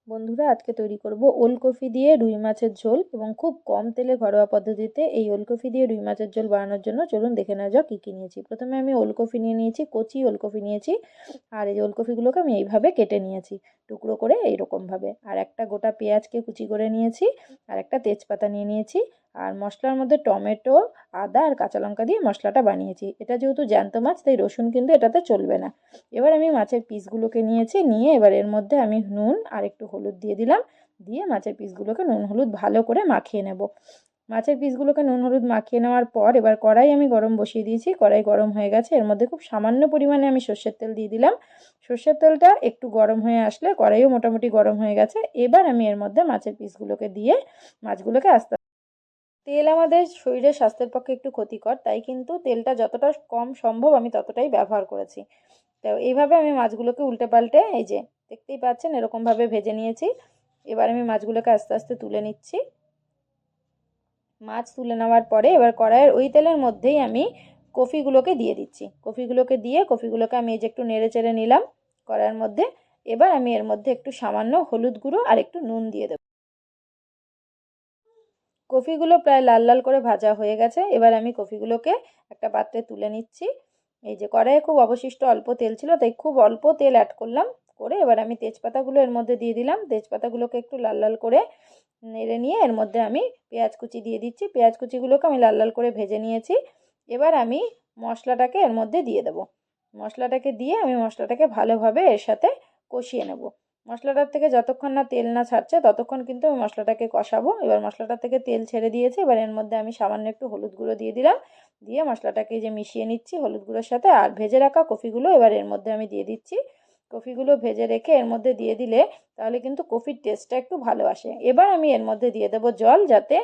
বন্ধুরা, আজকে তৈরি করব ওলকপি দিয়ে রুই মাছের ঝোল এবং খুব কম তেলে ঘরোয়া পদ্ধতিতে এই ওলকপি দিয়ে রুই মাছের ঝোল বানানোর জন্য চলুন দেখে নেওয়া যাক কী কী নিয়েছি। প্রথমে আমি ওলকপি নিয়ে নিয়েছি, কচি ওলকপি নিয়েছি। আর এই ওলকপিগুলোকে আমি এইভাবে কেটে নিয়েছি টুকরো করে এইরকমভাবে। আর একটা গোটা পেঁয়াজকে কুচি করে নিয়েছি, আর একটা তেজপাতা নিয়ে নিয়েছি। আর মশলার মধ্যে টমেটো, আদা আর কাঁচা লঙ্কা দিয়ে মশলাটা বানিয়েছি। এটা যেহেতু জ্যান্ত মাছ তাই রসুন কিন্তু এটাতে চলবে না। এবার আমি মাছের পিসগুলোকে নিয়েছি, নিয়ে এবার এর মধ্যে আমি নুন আর একটু হলুদ দিয়ে দিলাম। দিয়ে মাছের পিসগুলোকে নুন হলুদ ভালো করে মাখিয়ে নেব। মাছের পিসগুলোকে নুন হলুদ মাখিয়ে নেওয়ার পর এবার কড়াই আমি গরম বসিয়ে দিয়েছি। কড়াই গরম হয়ে গেছে, এর মধ্যে খুব সামান্য পরিমাণে আমি সর্ষের তেল দিয়ে দিলাম। সর্ষের তেলটা একটু গরম হয়ে আসলে, কড়াইও মোটামুটি গরম হয়ে গেছে, এবার আমি এর মধ্যে মাছের পিসগুলোকে দিয়ে মাছগুলোকে আস্তে তেল আমাদের শরীরের স্বাস্থ্যের পক্ষে একটু ক্ষতিকর, তাই কিন্তু তেলটা যতটা কম সম্ভব আমি ততটাই ব্যবহার করেছি। তো এইভাবে আমি মাছগুলোকে উল্টে পাল্টে, এই যে দেখতেই পাচ্ছেন এরকমভাবে ভেজে নিয়েছি। এবার আমি মাছগুলোকে আস্তে আস্তে তুলে নিচ্ছি। মাছ তুলে নেওয়ার পরে এবার কড়াইয়ের ওই তেলের মধ্যেই আমি কফিগুলোকে দিয়ে দিচ্ছি। কফিগুলোকে দিয়ে কফিগুলোকে আমি এই যে একটু নেড়ে চেড়ে নিলাম কড়াইয়ের মধ্যে। এবার আমি এর মধ্যে একটু সামান্য হলুদ গুঁড়ো আর একটু নুন দিয়ে দেবো। কফিগুলো প্রায় লাল লাল করে ভাজা হয়ে গেছে, এবার আমি কফিগুলোকে একটা পাত্রে তুলে নিচ্ছি। এই যে কড়াইয়ে খুব অবশিষ্ট অল্প তেল ছিল, তাই খুব অল্প তেল অ্যাড করলাম। করে এবার আমি তেজপাতাগুলো এর মধ্যে দিয়ে দিলাম। তেজপাতাগুলোকে একটু লাল লাল করে নেড়ে নিয়ে এর মধ্যে আমি পেঁয়াজ কুচি দিয়ে দিচ্ছি। পেঁয়াজ কুচিগুলোকে আমি লাল লাল করে ভেজে নিয়েছি। এবার আমি মশলাটাকে এর মধ্যে দিয়ে দেবো। মশলাটাকে দিয়ে আমি মশলাটাকে ভালোভাবে এর সাথে কষিয়ে নেব। মশলাটার থেকে যতক্ষণ না তেল না ছাড়ছে ততক্ষণ কিন্তু আমি মশলাটাকে কষাবো। এবার মশলাটার থেকে তেল ছেড়ে দিয়েছে, এবার এর মধ্যে আমি সামান্য একটু হলুদ গুঁড়ো দিয়ে দিলাম। দিয়ে মশলাটাকে যে মিশিয়ে নিচ্ছি হলুদ গুঁড়োর সাথে, আর ভেজে রাখা কফিগুলো এবার এর মধ্যে আমি দিয়ে দিচ্ছি। কফিগুলো ভেজে রেখে এর মধ্যে দিয়ে দিলে তাহলে কিন্তু কফির টেস্টটা একটু ভালো আসে। এবার আমি এর মধ্যে দিয়ে দেবো জল, যাতে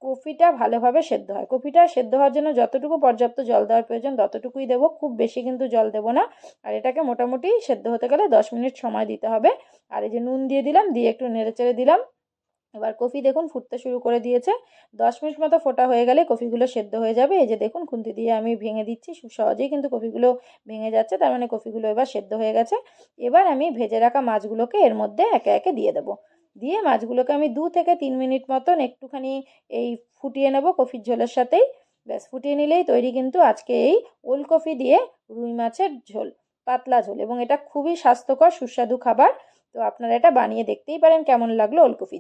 কফিটা ভালোভাবে সেদ্ধ হয়। কফিটা সেদ্ধ হওয়ার জন্য যতটুকু পর্যাপ্ত জল দেওয়ার প্রয়োজন ততটুকুই দেবো, খুব বেশি কিন্তু জল দেবো না। আর এটাকে মোটামুটি সেদ্ধ হতে গেলে 10 মিনিট সময় দিতে হবে। আর এই যে নুন দিয়ে দিলাম, দিয়ে একটু নেড়েচেড়ে দিলাম। এবার কফি দেখুন ফুটতে শুরু করে দিয়েছে। 10 মিনিট মতো ফোটা হয়ে গেলে কফিগুলো সেদ্ধ হয়ে যাবে। এই যে দেখুন খুন্তি দিয়ে আমি ভেঙে দিচ্ছি, খুব সহজেই কিন্তু কফিগুলো ভেঙে যাচ্ছে, তার মানে কফিগুলো এবার সেদ্ধ হয়ে গেছে। এবার আমি ভেজে রাখা মাছগুলোকে এর মধ্যে একে একে দিয়ে দেবো। দিয়ে মাছগুলোকে আমি 2 থেকে 3 মিনিট মতন একটুখানি এই ফুটিয়ে নেব কফির ঝোলের সাথেই। ব্যাস ফুটিয়ে নিলেই তৈরি কিন্তু আজকে এই ওলকপি দিয়ে রুই মাছের ঝোল, পাতলা ঝোল। এবং এটা খুবই স্বাস্থ্যকর সুস্বাদু খাবার। তো আপনারা এটা বানিয়ে দেখতেই পারেন কেমন লাগলো ওলকপি।